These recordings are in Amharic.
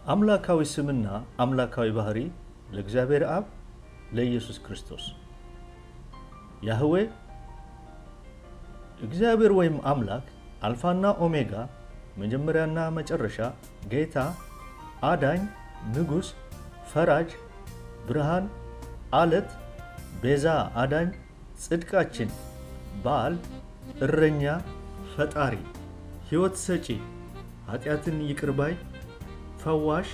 አምላካዊ ስምና አምላካዊ ባህሪ ለእግዚአብሔር አብ ለኢየሱስ ክርስቶስ ያህዌ እግዚአብሔር ወይም አምላክ አልፋና ኦሜጋ መጀመሪያና መጨረሻ ጌታ አዳኝ ንጉስ ፈራጅ ብርሃን አለት ቤዛ አዳኝ ጽድቃችን ባል እረኛ ፈጣሪ ሕይወት ሰጪ ኃጢአትን ይቅርባይ ፈዋሽ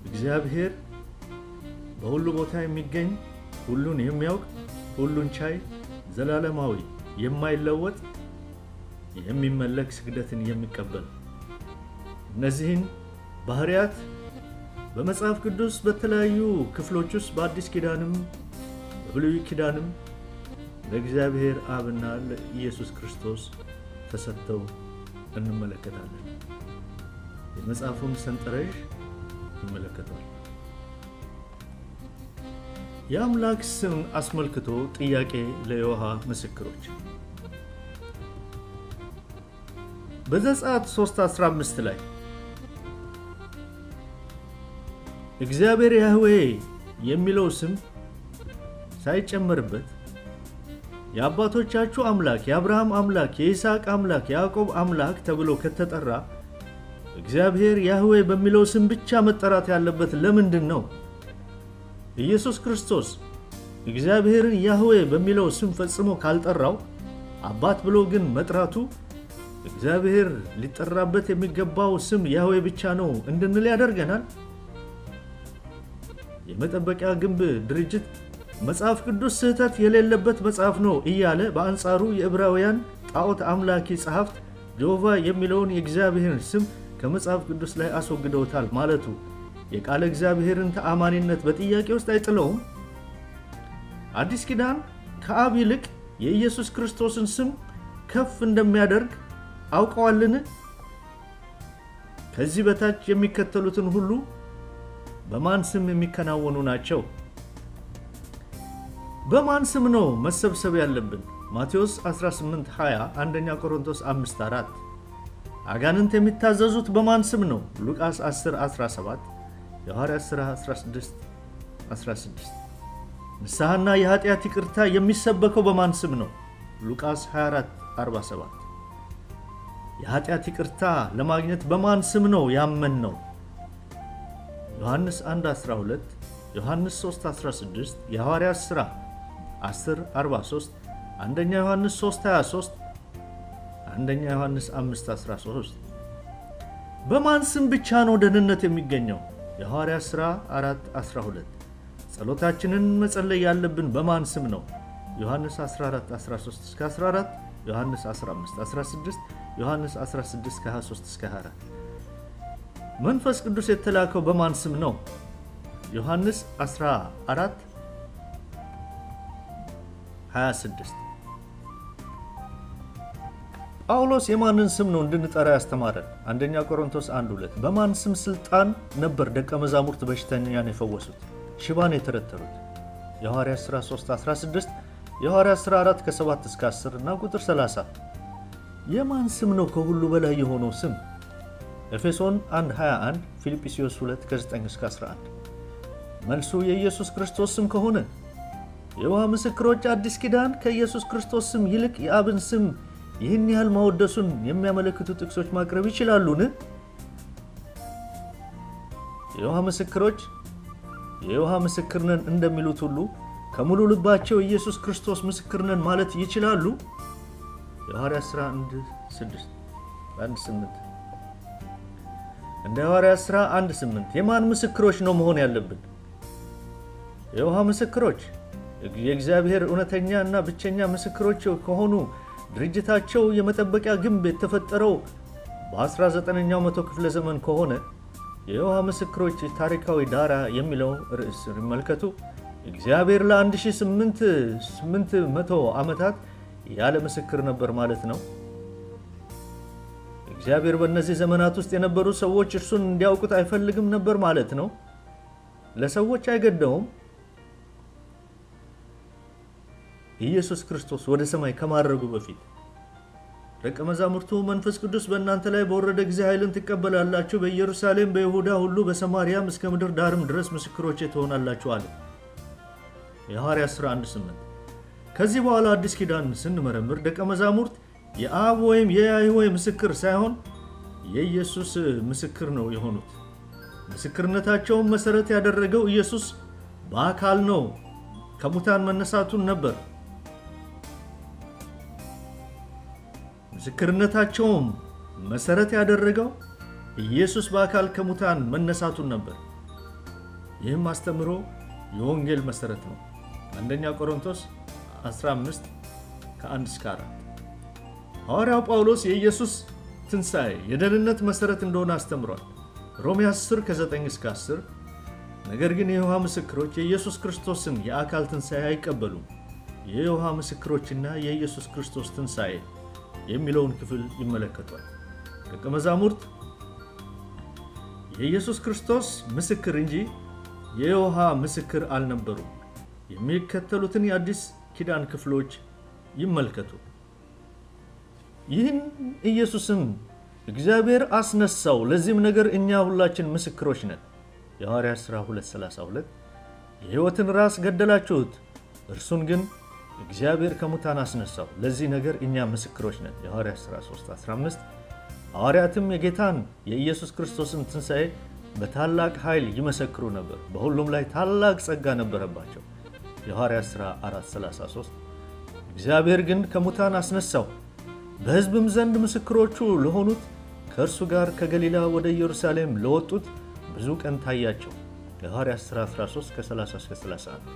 እግዚአብሔር በሁሉ ቦታ የሚገኝ ሁሉን የሚያውቅ ሁሉን ቻይ ዘላለማዊ የማይለወጥ የሚመለክ ስግደትን የሚቀበል እነዚህን ባህሪያት በመጽሐፍ ቅዱስ በተለያዩ ክፍሎች ውስጥ በአዲስ ኪዳንም በብሉይ ኪዳንም ለእግዚአብሔር አብና ለኢየሱስ ክርስቶስ ተሰጥተው እንመለከታለን። የመጽሐፉን ሰንጠረዥ እንመለከታለን። የአምላክ ስም አስመልክቶ ጥያቄ ለዮሐ ምስክሮች በዘጸአት 3:15 ላይ እግዚአብሔር ያህዌ የሚለው ስም ሳይጨመርበት የአባቶቻችሁ አምላክ የአብርሃም አምላክ የይስሐቅ አምላክ የያዕቆብ አምላክ ተብሎ ከተጠራ እግዚአብሔር ያህዌ በሚለው ስም ብቻ መጠራት ያለበት ለምንድን ነው? ኢየሱስ ክርስቶስ እግዚአብሔርን ያህዌ በሚለው ስም ፈጽሞ ካልጠራው አባት ብሎ ግን መጥራቱ እግዚአብሔር ሊጠራበት የሚገባው ስም ያህዌ ብቻ ነው እንድንል ያደርገናል። የመጠበቂያ ግንብ ድርጅት መጽሐፍ ቅዱስ ስህተት የሌለበት መጽሐፍ ነው እያለ በአንጻሩ የዕብራውያን ጣዖት አምላኪ ጸሐፍት ጆቫ የሚለውን የእግዚአብሔርን ስም ከመጽሐፍ ቅዱስ ላይ አስወግደውታል ማለቱ የቃለ እግዚአብሔርን ተአማኒነት በጥያቄ ውስጥ አይጥለውም? አዲስ ኪዳን ከአብ ይልቅ የኢየሱስ ክርስቶስን ስም ከፍ እንደሚያደርግ አውቀዋልን? ከዚህ በታች የሚከተሉትን ሁሉ በማን ስም የሚከናወኑ ናቸው? በማን ስም ነው መሰብሰብ ያለብን? ማቴዎስ 18:20 አንደኛ ቆሮንቶስ 5:4 አጋንንት የሚታዘዙት በማን ስም ነው? ሉቃስ 10:17 የሐዋርያት ሥራ 16:16 ንስሐና የኃጢአት ይቅርታ የሚሰበከው በማን ስም ነው? ሉቃስ 24:47 የኃጢአት ይቅርታ ለማግኘት በማን ስም ነው ያመን ነው? ዮሐንስ 1:12 ዮሐንስ 3:16 የሐዋርያት ሥራ 10:43 አንደኛ ዮሐንስ 3:23 አንደኛ ዮሐንስ 5:13 በማን ስም ብቻ ነው ደህንነት የሚገኘው? የሐዋርያት ሥራ 4:12 ጸሎታችንን መጸለይ ያለብን በማን ስም ነው? ዮሐንስ 14:13-14 ዮሐንስ 15:16 ዮሐንስ 16:23-24 መንፈስ ቅዱስ የተላከው በማን ስም ነው? ዮሐንስ 14:26 ጳውሎስ የማንን ስም ነው እንድንጠራ ያስተማረን? አንደኛ ቆሮንቶስ 1:2 በማን ስም ስልጣን ነበር ደቀ መዛሙርት በሽተኛን የፈወሱት ሽባን የተረተሩት? የሐዋርያት ሥራ 3:16 የሐዋርያት ሥራ 4:7-10 እና ቁጥር 30 የማን ስም ነው ከሁሉ በላይ የሆነው ስም? ኤፌሶን 1:21 ፊልጵስዩስ 2:9-11 መልሱ የኢየሱስ ክርስቶስ ስም ከሆነ የዮሐ ምስክሮች አዲስ ኪዳን ከኢየሱስ ክርስቶስ ስም ይልቅ የአብን ስም ይህን ያህል ማወደሱን የሚያመለክቱ ጥቅሶች ማቅረብ ይችላሉን? የዮሐ ምስክሮች የዮሐ ምስክርነን እንደሚሉት ሁሉ ከሙሉ ልባቸው ኢየሱስ ክርስቶስ ምስክርነን ማለት ይችላሉ? የሐዋርያት ሥራ 1:8 እንደ ሐዋርያት ሥራ 1:8 የማን ምስክሮች ነው መሆን ያለብን? የዮሐ ምስክሮች የእግዚአብሔር እውነተኛ እና ብቸኛ ምስክሮች ከሆኑ ድርጅታቸው የመጠበቂያ ግንብ የተፈጠረው በ19ኛው መቶ ክፍለ ዘመን ከሆነ የዮሐ ምስክሮች ታሪካዊ ዳራ የሚለው ርዕስ ይመልከቱ። እግዚአብሔር ለ1800 ዓመታት ያለ ምስክር ነበር ማለት ነው። እግዚአብሔር በእነዚህ ዘመናት ውስጥ የነበሩ ሰዎች እርሱን እንዲያውቁት አይፈልግም ነበር ማለት ነው። ለሰዎች አይገደውም። ኢየሱስ ክርስቶስ ወደ ሰማይ ከማረጉ በፊት ደቀ መዛሙርቱ መንፈስ ቅዱስ በእናንተ ላይ በወረደ ጊዜ ኃይልን ትቀበላላችሁ፣ በኢየሩሳሌም በይሁዳ ሁሉ በሰማርያም እስከ ምድር ዳርም ድረስ ምስክሮቼ ትሆናላችሁ አለ። የሐዋርያት ሥራ 1:8። ከዚህ በኋላ አዲስ ኪዳን ስንመረምር ደቀ መዛሙርት የአብ ወይም የያህዌ ምስክር ሳይሆን የኢየሱስ ምስክር ነው የሆኑት። ምስክርነታቸውን መሰረት ያደረገው ኢየሱስ በአካል ነው ከሙታን መነሳቱን ነበር። ምስክርነታቸውም መሰረት ያደረገው ኢየሱስ በአካል ከሙታን መነሳቱን ነበር። ይህም አስተምሮ የወንጌል መሰረት ነው። አንደኛ ቆሮንቶስ 15 ከ1-4። ሐዋርያው ጳውሎስ የኢየሱስ ትንሣኤ የደህንነት መሰረት እንደሆነ አስተምሯል። ሮሜ 10 ከ9-10። ነገር ግን የይሖዋ ምስክሮች የኢየሱስ ክርስቶስን የአካል ትንሣኤ አይቀበሉም። የይሖዋ ምስክሮችና የኢየሱስ ክርስቶስ ትንሣኤ የሚለውን ክፍል ይመለከቷል። ደቀ መዛሙርት የኢየሱስ ክርስቶስ ምስክር እንጂ የይሖዋ ምስክር አልነበሩም። የሚከተሉትን የአዲስ ኪዳን ክፍሎች ይመልከቱ። ይህን ኢየሱስን እግዚአብሔር አስነሳው፣ ለዚህም ነገር እኛ ሁላችን ምስክሮች ነን። የሐዋርያት ሥራ 2:32። የሕይወትን ራስ ገደላችሁት፣ እርሱን ግን እግዚአብሔር ከሙታን አስነሳው፣ ለዚህ ነገር እኛ ምስክሮች ነን። የሐዋርያት ሥራ 3:15። ሐዋርያትም የጌታን የኢየሱስ ክርስቶስን ትንሣኤ በታላቅ ኃይል ይመሰክሩ ነበር፣ በሁሉም ላይ ታላቅ ጸጋ ነበረባቸው። የሐዋርያት ሥራ 4:33። እግዚአብሔር ግን ከሙታን አስነሳው፣ በሕዝብም ዘንድ ምስክሮቹ ለሆኑት ከእርሱ ጋር ከገሊላ ወደ ኢየሩሳሌም ለወጡት ብዙ ቀን ታያቸው። የሐዋርያት ሥራ 13 ከ30-31።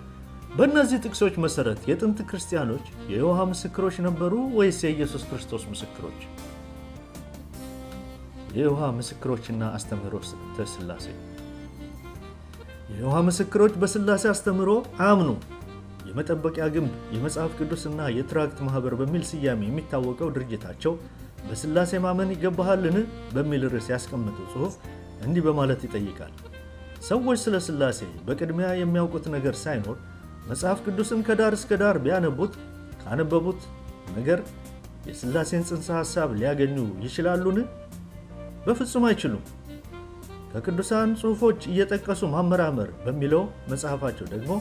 በእነዚህ ጥቅሶች መሰረት የጥንት ክርስቲያኖች የይሖዋ ምስክሮች ነበሩ ወይስ የኢየሱስ ክርስቶስ ምስክሮች? የይሖዋ ምስክሮችና አስተምህሮ ሥላሴ። የይሖዋ ምስክሮች በሥላሴ አስተምህሮ አያምኑ። የመጠበቂያ ግንብ፣ የመጽሐፍ ቅዱስና የትራክት ማህበር በሚል ስያሜ የሚታወቀው ድርጅታቸው በሥላሴ ማመን ይገባሃልን በሚል ርዕስ ያስቀመጠው ጽሑፍ እንዲህ በማለት ይጠይቃል። ሰዎች ስለ ሥላሴ በቅድሚያ የሚያውቁት ነገር ሳይኖር መጽሐፍ ቅዱስን ከዳር እስከ ዳር ቢያነቡት ካነበቡት ነገር የሥላሴን ጽንሰ ሐሳብ ሊያገኙ ይችላሉን? በፍጹም አይችሉም። ከቅዱሳን ጽሑፎች እየጠቀሱ ማመራመር በሚለው መጽሐፋቸው ደግሞ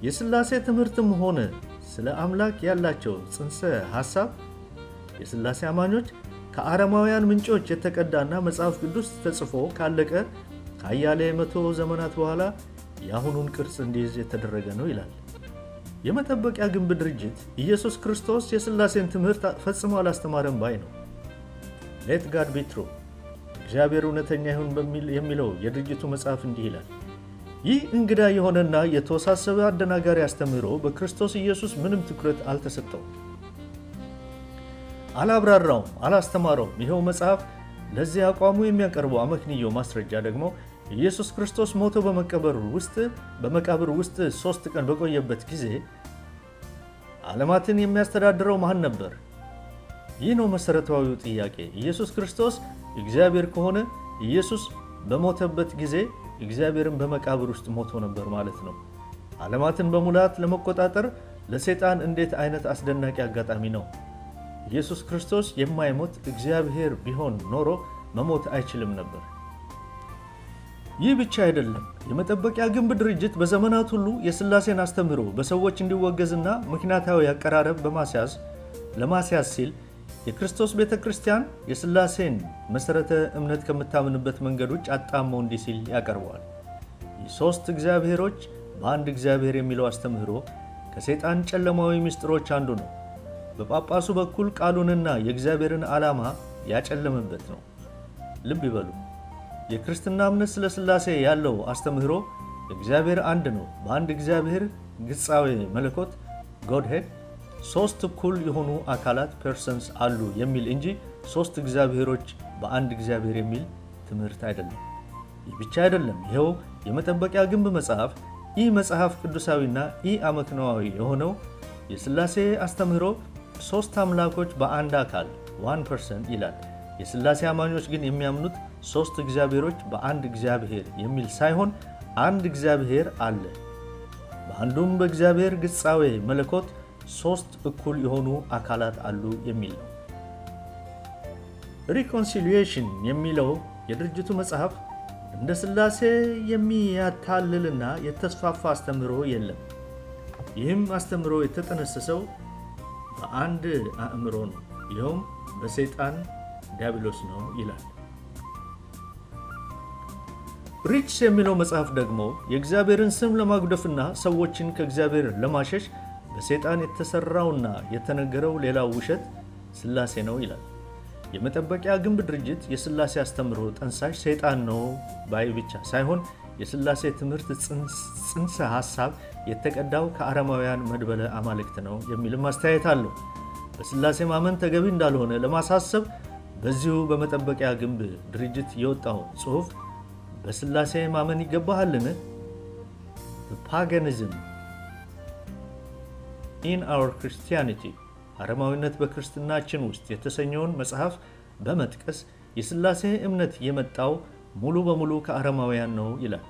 የሥላሴ ትምህርትም ሆነ ስለ አምላክ ያላቸው ጽንሰ ሐሳብ የሥላሴ አማኞች ከአረማውያን ምንጮች የተቀዳና መጽሐፍ ቅዱስ ተጽፎ ካለቀ ከአያሌ መቶ ዘመናት በኋላ የአሁኑን ቅርጽ እንዲይዝ የተደረገ ነው ይላል። የመጠበቂያ ግንብ ድርጅት ኢየሱስ ክርስቶስ የሥላሴን ትምህርት ፈጽሞ አላስተማረም ባይ ነው። ሌት ጋድ ቢ ትሩ፣ እግዚአብሔር እውነተኛ ይሁን የሚለው የድርጅቱ መጽሐፍ እንዲህ ይላል። ይህ እንግዳ የሆነና የተወሳሰበ አደናጋሪ አስተምህሮ በክርስቶስ ኢየሱስ ምንም ትኩረት አልተሰጠውም፣ አላብራራውም፣ አላስተማረውም። ይኸው መጽሐፍ ለዚህ አቋሙ የሚያቀርበው አመክንዮ ማስረጃ ደግሞ ኢየሱስ ክርስቶስ ሞቶ በመቃብር ውስጥ 3 ቀን በቆየበት ጊዜ ዓለማትን የሚያስተዳድረው ማን ነበር? ይህ ነው መሰረታዊው ጥያቄ። ኢየሱስ ክርስቶስ እግዚአብሔር ከሆነ ኢየሱስ በሞተበት ጊዜ እግዚአብሔርን በመቃብር ውስጥ ሞቶ ነበር ማለት ነው። ዓለማትን በሙላት ለመቆጣጠር ለሰይጣን እንዴት አይነት አስደናቂ አጋጣሚ ነው! ኢየሱስ ክርስቶስ የማይሞት እግዚአብሔር ቢሆን ኖሮ መሞት አይችልም ነበር። ይህ ብቻ አይደለም። የመጠበቂያ ግንብ ድርጅት በዘመናት ሁሉ የሥላሴን አስተምህሮ በሰዎች እንዲወገዝና ምክንያታዊ አቀራረብ ለማስያዝ ሲል የክርስቶስ ቤተክርስቲያን የሥላሴን መሰረተ እምነት ከምታምንበት መንገድ ውጭ አጣመው እንዲህ ሲል ያቀርበዋል። የሦስት እግዚአብሔሮች በአንድ እግዚአብሔር የሚለው አስተምህሮ ከሰይጣን ጨለማዊ ምስጢሮች አንዱ ነው። በጳጳሱ በኩል ቃሉንና የእግዚአብሔርን ዓላማ ያጨለመበት ነው። ልብ ይበሉ። የክርስትና እምነት ስለ ሥላሴ ያለው አስተምህሮ እግዚአብሔር አንድ ነው፣ በአንድ እግዚአብሔር ግጻዌ መለኮት ጎድሄድ 3 እኩል የሆኑ አካላት ፐርሰንስ አሉ የሚል እንጂ 3 እግዚአብሔሮች በአንድ እግዚአብሔር የሚል ትምህርት አይደለም። ይህ ብቻ አይደለም። ይኸው የመጠበቂያ ግንብ መጽሐፍ ይህ መጽሐፍ ቅዱሳዊና ይህ አመክንዮአዊ የሆነው የሥላሴ አስተምህሮ 3 አምላኮች በአንድ አካል 1% ይላል። የሥላሴ አማኞች ግን የሚያምኑት 3 እግዚአብሔሮች በአንድ እግዚአብሔር የሚል ሳይሆን አንድ እግዚአብሔር አለ፣ በአንዱም በእግዚአብሔር ግጻዌ መለኮት 3 እኩል የሆኑ አካላት አሉ የሚል ነው። ሪኮንሲሊዬሽን የሚለው የድርጅቱ መጽሐፍ እንደ ሥላሴ የሚያታልልና የተስፋፋ አስተምህሮ የለም። ይህም አስተምህሮ የተጠነሰሰው በአንድ አእምሮ ነው፣ ይኸውም በሰይጣን ዲያብሎስ ነው ይላል። ሪችስ የሚለው መጽሐፍ ደግሞ የእግዚአብሔርን ስም ለማጉደፍና ሰዎችን ከእግዚአብሔር ለማሸሽ በሰይጣን የተሰራውና የተነገረው ሌላው ውሸት ሥላሴ ነው ይላል። የመጠበቂያ ግንብ ድርጅት የሥላሴ አስተምህሮ ጠንሳሽ ሰይጣን ነው ባይ ብቻ ሳይሆን የሥላሴ ትምህርት ጽንሰ ሐሳብ የተቀዳው ከአረማውያን መድበለ አማልክት ነው የሚልም አስተያየት አለው። በሥላሴ ማመን ተገቢ እንዳልሆነ ለማሳሰብ በዚሁ በመጠበቂያ ግንብ ድርጅት የወጣው ጽሑፍ በሥላሴ ማመን ይገባሃልን? ፓጋኒዝም ኢን አወር ክርስቲያኒቲ አረማዊነት በክርስትናችን ውስጥ የተሰኘውን መጽሐፍ በመጥቀስ የሥላሴ እምነት የመጣው ሙሉ በሙሉ ከአረማውያን ነው ይላል።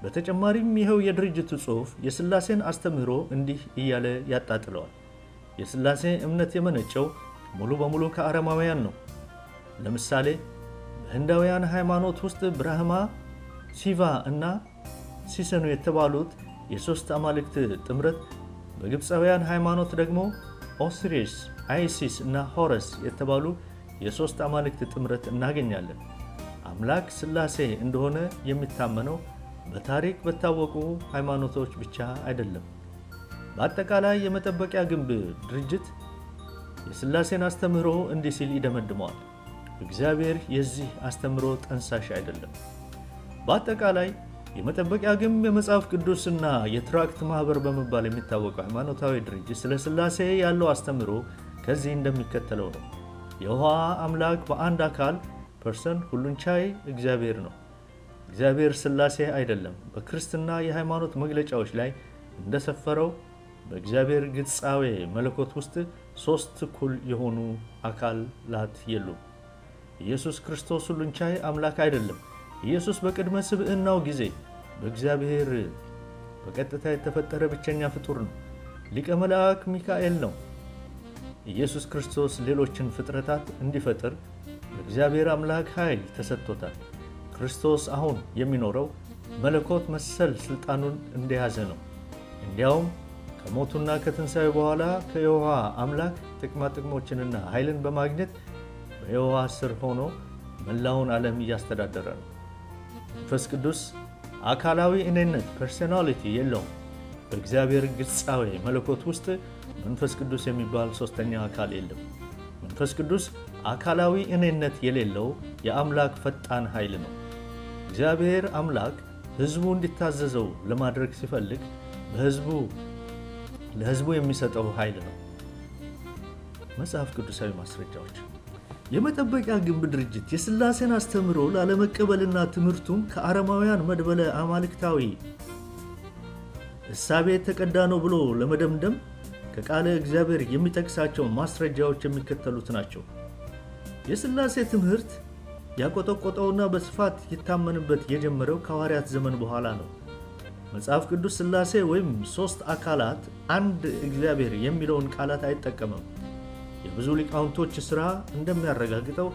በተጨማሪም ይኸው የድርጅቱ ጽሑፍ የሥላሴን አስተምህሮ እንዲህ እያለ ያጣጥለዋል። የሥላሴ እምነት የመነጨው ሙሉ በሙሉ ከአረማውያን ነው። ለምሳሌ በህንዳውያን ሃይማኖት ውስጥ ብራህማ፣ ሲቫ እና ሲሰኑ የተባሉት የሦስት አማልክት ጥምረት፣ በግብፃውያን ሃይማኖት ደግሞ ኦሲሪስ፣ አይሲስ እና ሆረስ የተባሉ የሦስት አማልክት ጥምረት እናገኛለን። አምላክ ሥላሴ እንደሆነ የሚታመነው በታሪክ በታወቁ ሃይማኖቶች ብቻ አይደለም። በአጠቃላይ የመጠበቂያ ግንብ ድርጅት የሥላሴን አስተምህሮ እንዲህ ሲል ይደመድመዋል። እግዚአብሔር የዚህ አስተምህሮ ጠንሳሽ አይደለም። በአጠቃላይ የመጠበቂያ ግንብ የመጽሐፍ ቅዱስና የትራክት ማህበር በመባል የሚታወቀው ሃይማኖታዊ ድርጅት ስለ ሥላሴ ያለው አስተምህሮ ከዚህ እንደሚከተለው ነው። የውሃ አምላክ በአንድ አካል ፐርሰን ሁሉን ቻይ እግዚአብሔር ነው። እግዚአብሔር ሥላሴ አይደለም። በክርስትና የሃይማኖት መግለጫዎች ላይ እንደሰፈረው በእግዚአብሔር ግጻዌ መለኮት ውስጥ ሦስት እኩል የሆኑ አካላት የሉም። ኢየሱስ ክርስቶስ ሁሉን ቻይ አምላክ አይደለም። ኢየሱስ በቅድመ ስብዕናው ጊዜ በእግዚአብሔር በቀጥታ የተፈጠረ ብቸኛ ፍጡር ነው። ሊቀ መላእክ ሚካኤል ነው። ኢየሱስ ክርስቶስ ሌሎችን ፍጥረታት እንዲፈጥር በእግዚአብሔር አምላክ ኃይል ተሰጥቶታል። ክርስቶስ አሁን የሚኖረው መለኮት መሰል ሥልጣኑን እንደያዘ ነው። እንዲያውም ከሞቱና ከትንሣኤ በኋላ ከየውሃ አምላክ ጥቅማጥቅሞችንና ኃይልን በማግኘት በየውሃ ስር ሆኖ መላውን ዓለም እያስተዳደረ ነው። መንፈስ ቅዱስ አካላዊ እኔነት ፐርሶናሊቲ የለውም። በእግዚአብሔር ግጻዌ መለኮት ውስጥ መንፈስ ቅዱስ የሚባል ሦስተኛ አካል የለም። መንፈስ ቅዱስ አካላዊ እኔነት የሌለው የአምላክ ፈጣን ኃይል ነው። እግዚአብሔር አምላክ ሕዝቡ እንዲታዘዘው ለማድረግ ሲፈልግ ለሕዝቡ የሚሰጠው ኃይል ነው። መጽሐፍ ቅዱሳዊ ማስረጃዎች የመጠበቂያ ግንብ ድርጅት የሥላሴን አስተምህሮ ላለመቀበልና ትምህርቱም ከአረማውያን መድበለ አማልክታዊ እሳቤ የተቀዳ ነው ብሎ ለመደምደም ከቃለ እግዚአብሔር የሚጠቅሳቸው ማስረጃዎች የሚከተሉት ናቸው። የሥላሴ ትምህርት ያቆጠቆጠውና በስፋት ይታመንበት የጀመረው ከሐዋርያት ዘመን በኋላ ነው። መጽሐፍ ቅዱስ ሥላሴ ወይም ሦስት አካላት አንድ እግዚአብሔር የሚለውን ቃላት አይጠቀምም። የብዙ ሊቃውንቶች ሥራ እንደሚያረጋግጠው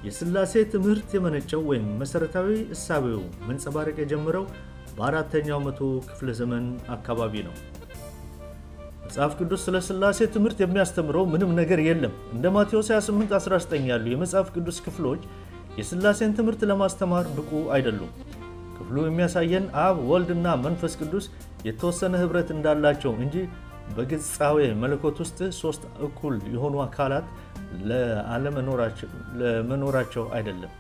የሥላሴ ትምህርት የመነጨው ወይም መሠረታዊ እሳቤው መንጸባረቅ የጀመረው በአራተኛው መቶ ክፍለ ዘመን አካባቢ ነው። መጽሐፍ ቅዱስ ስለ ሥላሴ ትምህርት የሚያስተምረው ምንም ነገር የለም። እንደ ማቴዎስ 28:19 ያሉ የመጽሐፍ ቅዱስ ክፍሎች የሥላሴን ትምህርት ለማስተማር ብቁ አይደሉም። ክፍሉ የሚያሳየን አብ፣ ወልድና መንፈስ ቅዱስ የተወሰነ ኅብረት እንዳላቸው እንጂ በግጻዌ መለኮት ውስጥ ሦስት እኩል የሆኑ አካላት ለመኖራቸው አይደለም።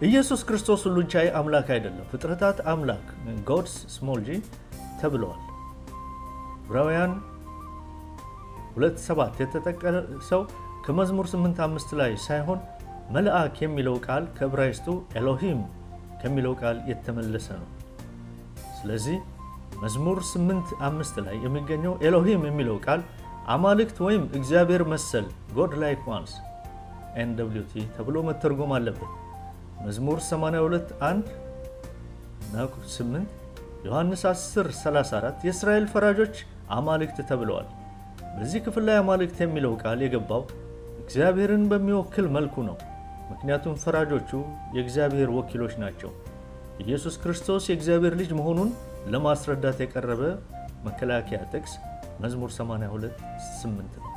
ኢየሱስ ክርስቶስ ሁሉን ቻይ አምላክ አይደለም። ፍጥረታት አምላክ ጎድስ ስሞል ጂ ተብለዋል። ዕብራውያን 2:7 የተጠቀሰው ከመዝሙር 8:5 ላይ ሳይሆን መልአክ የሚለው ቃል ከዕብራይስጡ ኤሎሂም ከሚለው ቃል የተመለሰ ነው። ስለዚህ መዝሙር 8:5 ላይ የሚገኘው ኤሎሂም የሚለው ቃል አማልክት ወይም እግዚአብሔር መሰል God like ones NWT ተብሎ መተርጎም አለበት። መዝሙር 82:1-8 ዮሐንስ 10:34 የእስራኤል ፈራጆች አማልክት ተብለዋል። በዚህ ክፍል ላይ አማልክት የሚለው ቃል የገባው እግዚአብሔርን በሚወክል መልኩ ነው። ምክንያቱም ፈራጆቹ የእግዚአብሔር ወኪሎች ናቸው። ኢየሱስ ክርስቶስ የእግዚአብሔር ልጅ መሆኑን ለማስረዳት የቀረበ መከላከያ ጥቅስ መዝሙር 82:8 ነው።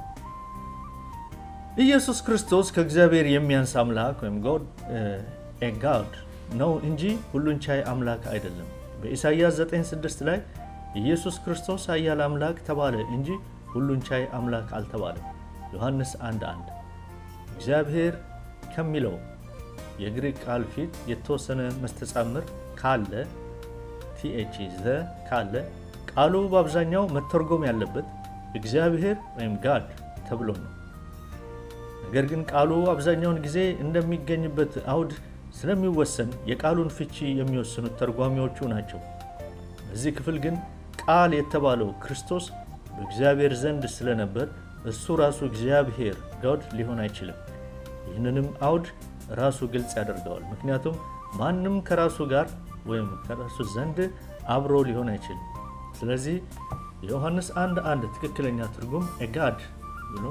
ኢየሱስ ክርስቶስ ከእግዚአብሔር የሚያንስ አምላክ ወይም God ነው እንጂ ሁሉን ቻይ አምላክ አይደለም። በኢሳይያስ 9:6 ላይ ኢየሱስ ክርስቶስ ኃያል አምላክ ተባለ እንጂ ሁሉን ቻይ አምላክ አልተባለም። ዮሐንስ 1:1 እግዚአብሔር ከሚለው የግሪክ ቃል ፊት የተወሰነ መስተጻምር ካለ ካለ ቃሉ በአብዛኛው መተርጎም ያለበት እግዚአብሔር ወይም God ተብሎ ነው። ነገር ግን ቃሉ አብዛኛውን ጊዜ እንደሚገኝበት አውድ ስለሚወሰን የቃሉን ፍቺ የሚወስኑት ተርጓሚዎቹ ናቸው። በዚህ ክፍል ግን ቃል የተባለው ክርስቶስ በእግዚአብሔር ዘንድ ስለነበር እሱ ራሱ እግዚአብሔር God ሊሆን አይችልም። ይህንንም አውድ ራሱ ግልጽ ያደርገዋል። ምክንያቱም ማንም ከራሱ ጋር ወይም ከራሱ ዘንድ አብሮ ሊሆን አይችልም። ስለዚህ የዮሐንስ 1:1 ትክክለኛ ትርጉም God ብሎ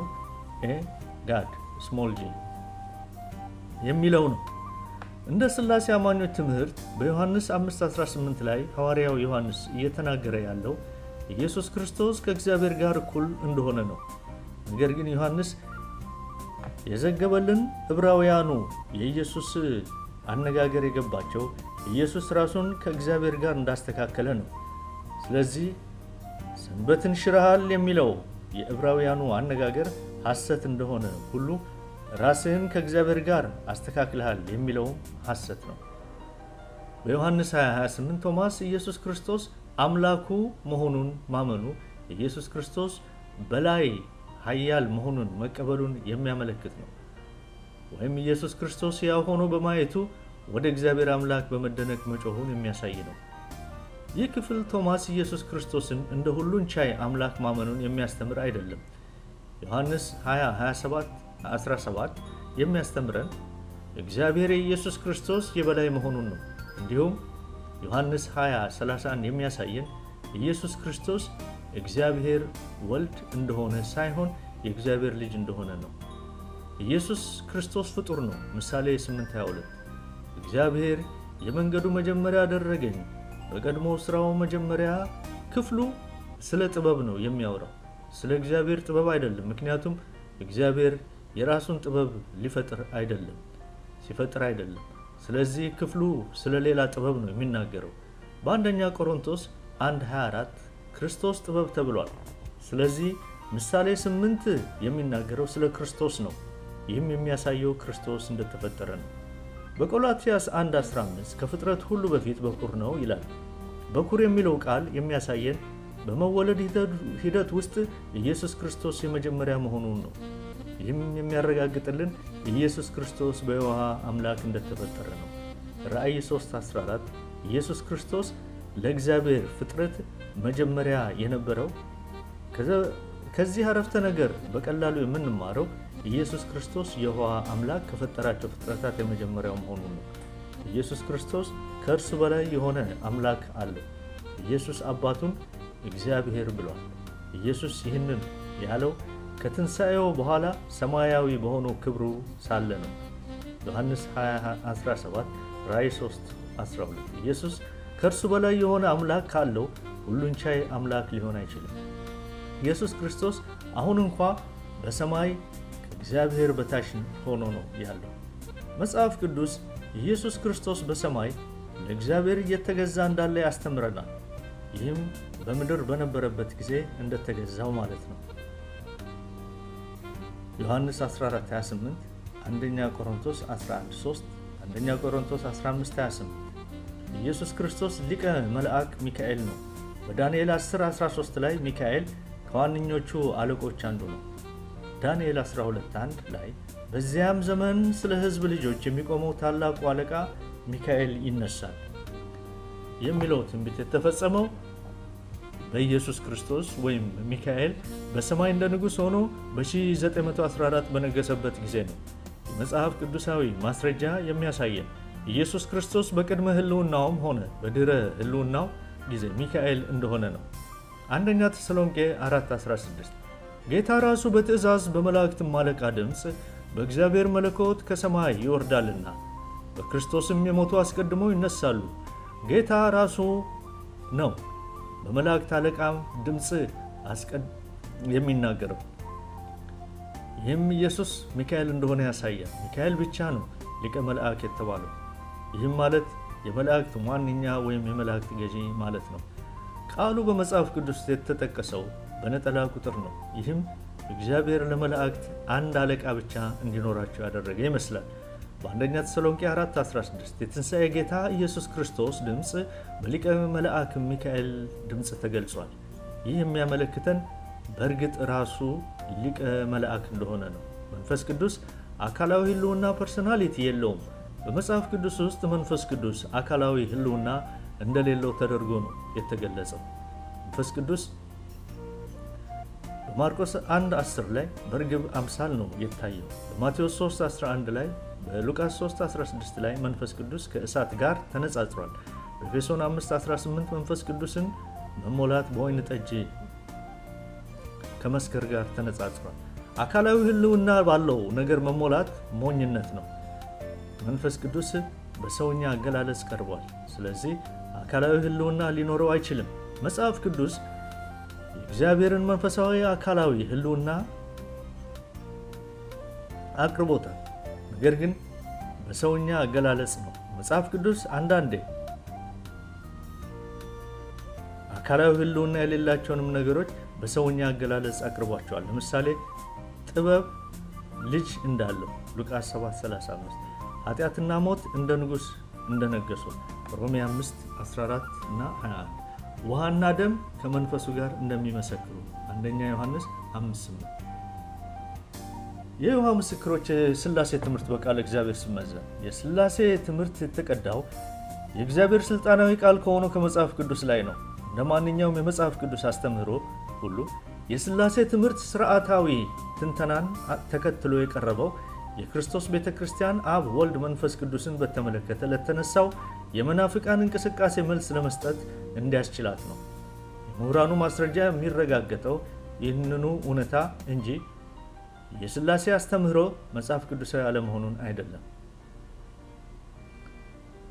God small g የሚለው ነው። እንደ ሥላሴ አማኞች ትምህርት በዮሐንስ 5:18 ላይ ሐዋርያው ዮሐንስ እየተናገረ ያለው ኢየሱስ ክርስቶስ ከእግዚአብሔር ጋር እኩል እንደሆነ ነው። ነገር ግን ዮሐንስ የዘገበልን ዕብራውያኑ የኢየሱስ አነጋገር የገባቸው ኢየሱስ ራሱን ከእግዚአብሔር ጋር እንዳስተካከለ ነው። ስለዚህ ሰንበትን ሽረሃል የሚለው የዕብራውያኑ አነጋገር ሐሰት እንደሆነ ሁሉ ራስህን ከእግዚአብሔር ጋር አስተካክለሃል የሚለው ሐሰት ነው። በዮሐንስ 20:28 ቶማስ ኢየሱስ ክርስቶስ አምላኩ መሆኑን ማመኑ ኢየሱስ ክርስቶስ በላይ ኃያል መሆኑን መቀበሉን የሚያመለክት ነው። ወይም ኢየሱስ ክርስቶስ ያው ሆኖ በማየቱ ወደ እግዚአብሔር አምላክ በመደነቅ መጮሁን የሚያሳይ ነው። ይህ ክፍል ቶማስ ኢየሱስ ክርስቶስን እንደ ሁሉን ቻይ አምላክ ማመኑን የሚያስተምር አይደለም። ዮሐንስ 20:17 የሚያስተምረን እግዚአብሔር ኢየሱስ ክርስቶስ የበላይ መሆኑን ነው። እንዲሁም ዮሐንስ 20:31 የሚያሳየን ኢየሱስ ክርስቶስ እግዚአብሔር ወልድ እንደሆነ ሳይሆን የእግዚአብሔር ልጅ እንደሆነ ነው። ኢየሱስ ክርስቶስ ፍጡር ነው። ምሳሌ 8:22 እግዚአብሔር የመንገዱ መጀመሪያ አደረገኝ። በቀድሞ ስራው መጀመሪያ ክፍሉ ስለ ጥበብ ነው የሚያወራው፣ ስለ እግዚአብሔር ጥበብ አይደለም። ምክንያቱም እግዚአብሔር የራሱን ጥበብ ሲፈጥር አይደለም። ስለዚህ ክፍሉ ስለ ሌላ ጥበብ ነው የሚናገረው። በአንደኛ ቆሮንቶስ 1:24 ክርስቶስ ጥበብ ተብሏል። ስለዚህ ምሳሌ 8 የሚናገረው ስለ ክርስቶስ ነው። ይህም የሚያሳየው ክርስቶስ እንደተፈጠረ ነው። በቆላትያስ 1:15 ከፍጥረት ሁሉ በፊት በኩር ነው ይላል። በኩር የሚለው ቃል የሚያሳየን በመወለድ ሂደት ውስጥ ኢየሱስ ክርስቶስ የመጀመሪያ መሆኑን ነው። ይህም የሚያረጋግጥልን ኢየሱስ ክርስቶስ በውሃ አምላክ እንደተፈጠረ ነው። ራእይ 3:14 ኢየሱስ ክርስቶስ ለእግዚአብሔር ፍጥረት መጀመሪያ የነበረው። ከዚህ አረፍተ ነገር በቀላሉ የምንማረው ኢየሱስ ክርስቶስ የውሃ አምላክ ከፈጠራቸው ፍጥረታት የመጀመሪያው መሆኑን ነው። ኢየሱስ ክርስቶስ ከእርሱ በላይ የሆነ አምላክ አለው። ኢየሱስ አባቱን እግዚአብሔር ብሏል። ኢየሱስ ይህንን ያለው ከትንሣኤው በኋላ ሰማያዊ በሆነው ክብሩ ሳለ ነው። ዮሐንስ 20:17 ራእይ 3:12 ኢየሱስ ከእርሱ በላይ የሆነ አምላክ ካለው ሁሉን ቻይ አምላክ ሊሆን አይችልም። ኢየሱስ ክርስቶስ አሁን እንኳ በሰማይ ከእግዚአብሔር በታች ሆኖ ነው ያለው። መጽሐፍ ቅዱስ ኢየሱስ ክርስቶስ በሰማይ ለእግዚአብሔር እየተገዛ እንዳለ ያስተምረናል። ይህም በምድር በነበረበት ጊዜ እንደተገዛው ማለት ነው። ዮሐንስ 14:28 አንደኛ ቆሮንቶስ 11:3 አንደኛ ቆሮንቶስ 15:28 ኢየሱስ ክርስቶስ ሊቀ መልአክ ሚካኤል ነው። በዳንኤል 10:13 ላይ ሚካኤል ከዋነኞቹ አለቆች አንዱ ነው። ዳንኤል 12:1 ላይ በዚያም ዘመን ስለ ሕዝብ ልጆች የሚቆመው ታላቁ አለቃ ሚካኤል ይነሳል የሚለው ትንቢት የተፈጸመው በኢየሱስ ክርስቶስ ወይም ሚካኤል በሰማይ እንደ ንጉሥ ሆኖ በ1914 በነገሰበት ጊዜ ነው። የመጽሐፍ ቅዱሳዊ ማስረጃ የሚያሳየን ኢየሱስ ክርስቶስ በቅድመ ህልውናውም ሆነ በድረ ህልውናው ጊዜ ሚካኤል እንደሆነ ነው። አንደኛ ተሰሎንቄ 4:16 ጌታ ራሱ በትእዛዝ በመላእክት ማለቃ ድምፅ በእግዚአብሔር መለኮት ከሰማይ ይወርዳልና በክርስቶስም የሞቱ አስቀድመው ይነሳሉ። ጌታ ራሱ ነው በመላእክት አለቃ ድምፅ የሚናገረው። ይህም ኢየሱስ ሚካኤል እንደሆነ ያሳያል። ሚካኤል ብቻ ነው ሊቀ መልአክ የተባለው። ይህም ማለት የመላእክት ዋነኛ ወይም የመላእክት ገዢ ማለት ነው። ቃሉ በመጽሐፍ ቅዱስ የተጠቀሰው በነጠላ ቁጥር ነው። ይህም እግዚአብሔር ለመላእክት አንድ አለቃ ብቻ እንዲኖራቸው ያደረገ ይመስላል። በአንደኛ ተሰሎንቄ 4:16 የትንሣኤ ጌታ ኢየሱስ ክርስቶስ ድምፅ በሊቀ መልአክ ሚካኤል ድምፅ ተገልጿል። ይህ የሚያመለክተን በእርግጥ ራሱ ሊቀ መልአክ እንደሆነ ነው። መንፈስ ቅዱስ አካላዊ ህልውና ፐርሶናሊቲ የለውም። በመጽሐፍ ቅዱስ ውስጥ መንፈስ ቅዱስ አካላዊ ህልውና እንደሌለው ተደርጎ ነው የተገለጸው። መንፈስ ቅዱስ በማርቆስ 1:10 ላይ በርግብ አምሳል ነው የታየው። በማቴዎስ 3:11 ላይ፣ በሉቃስ 3:16 ላይ መንፈስ ቅዱስ ከእሳት ጋር ተነጻጽሯል። በኤፌሶን 5:18 መንፈስ ቅዱስን መሞላት በወይን ጠጅ ከመስከር ጋር ተነጻጽሯል። አካላዊ ህልውና ባለው ነገር መሞላት ሞኝነት ነው። መንፈስ ቅዱስ በሰውኛ አገላለጽ ቀርቧል። ስለዚህ አካላዊ ህልውና ሊኖረው አይችልም። መጽሐፍ ቅዱስ የእግዚአብሔርን መንፈሳዊ አካላዊ ህልውና አቅርቦታል። ነገር ግን በሰውኛ አገላለጽ ነው። መጽሐፍ ቅዱስ አንዳንዴ አካላዊ ህልውና የሌላቸውንም ነገሮች በሰውኛ አገላለጽ አቅርቧቸዋል። ለምሳሌ ጥበብ ልጅ እንዳለው ሉቃስ 7:35፣ ኃጢአትና ሞት እንደ ንጉሥ እንደነገሱ ሮሜ 5:14 እና 21፣ ውሃና ደም ከመንፈሱ ጋር እንደሚመሰክሩ አንደኛ ዮሐንስ 5:8። የውሃ ምስክሮች የሥላሴ ትምህርት በቃል እግዚአብሔር ሲመዘን የሥላሴ ትምህርት የተቀዳው የእግዚአብሔር ስልጣናዊ ቃል ከሆኑ ከመጽሐፍ ቅዱስ ላይ ነው። እንደ ማንኛውም የመጽሐፍ ቅዱስ አስተምህሮ ሁሉ የሥላሴ ትምህርት ስርዓታዊ ትንተናን ተከትሎ የቀረበው የክርስቶስ ቤተክርስቲያን አብ፣ ወልድ፣ መንፈስ ቅዱስን በተመለከተ ለተነሳው የመናፍቃን እንቅስቃሴ መልስ ለመስጠት እንዲያስችላት ነው። የምሁራኑ ማስረጃ የሚረጋገጠው ይህንኑ እውነታ እንጂ የሥላሴ አስተምህሮ መጽሐፍ ቅዱሳዊ አለመሆኑን አይደለም።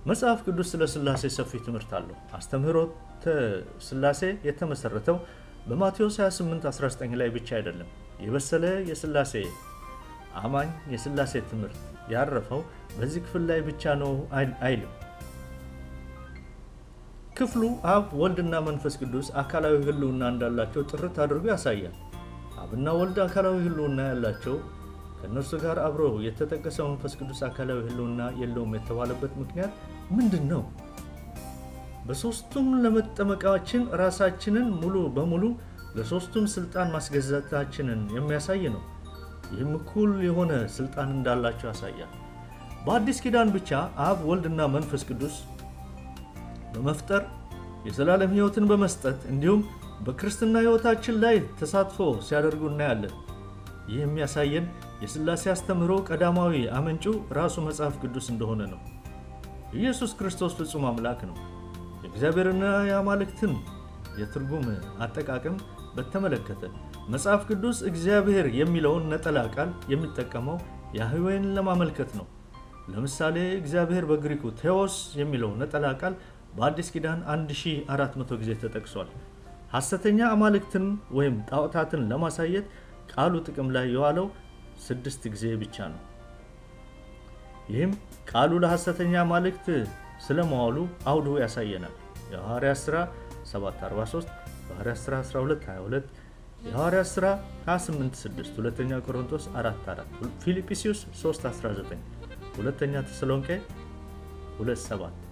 መጽሐፍ ቅዱስ ስለ ሥላሴ ሰፊ ትምህርት አለው። አስተምህሮተ ሥላሴ የተመሰረተው በማቴዎስ 28:19 ላይ ብቻ አይደለም። የበሰለ የሥላሴ አማኝ የሥላሴ ትምህርት ያረፈው በዚህ ክፍል ላይ ብቻ ነው አይልም። ክፍሉ አብ፣ ወልድና መንፈስ ቅዱስ አካላዊ ህልውና እንዳላቸው ጥርት አድርጎ ያሳያል። አብና ወልድ አካላዊ ህልውና ያላቸው ከእነርሱ ጋር አብሮ የተጠቀሰው መንፈስ ቅዱስ አካላዊ ህልውና የለውም የተባለበት ምክንያት ምንድን ነው? በሶስቱም ለመጠመቃችን ራሳችንን ሙሉ በሙሉ ለሶስቱም ስልጣን ማስገዛታችንን የሚያሳይ ነው። ይህም እኩል የሆነ ስልጣን እንዳላቸው ያሳያል። በአዲስ ኪዳን ብቻ አብ፣ ወልድና መንፈስ ቅዱስ በመፍጠር የዘላለም ህይወትን በመስጠት እንዲሁም በክርስትና ህይወታችን ላይ ተሳትፎ ሲያደርጉ እናያለን። ይህ የሚያሳየን የሥላሴ አስተምህሮ ቀዳማዊ አመንጩ ራሱ መጽሐፍ ቅዱስ እንደሆነ ነው። ኢየሱስ ክርስቶስ ፍጹም አምላክ ነው። የእግዚአብሔርና የአማልክትን የትርጉም አጠቃቀም በተመለከተ መጽሐፍ ቅዱስ እግዚአብሔር የሚለውን ነጠላ ቃል የሚጠቀመው ያህዌን ለማመልከት ነው። ለምሳሌ እግዚአብሔር በግሪኩ ቴዎስ የሚለው ነጠላ ቃል በአዲስ ኪዳን 1400 ጊዜ ተጠቅሷል። ሐሰተኛ አማልክትን ወይም ጣዖታትን ለማሳየት ቃሉ ጥቅም ላይ የዋለው 6 ጊዜ ብቻ ነው። ይህም ቃሉ ለሐሰተኛ አማልክት ስለመዋሉ አውዱ ያሳየናል። የሐዋርያት ሥራ 7:43፣ የሐዋርያት ሥራ 12:22፣ የሐዋርያት ሥራ 28:6፣ ሁለተኛ ቆሮንቶስ 4:4፣ ፊልጵስዩስ 3:19፣ ሁለተኛ ተሰሎንቄ 2:7።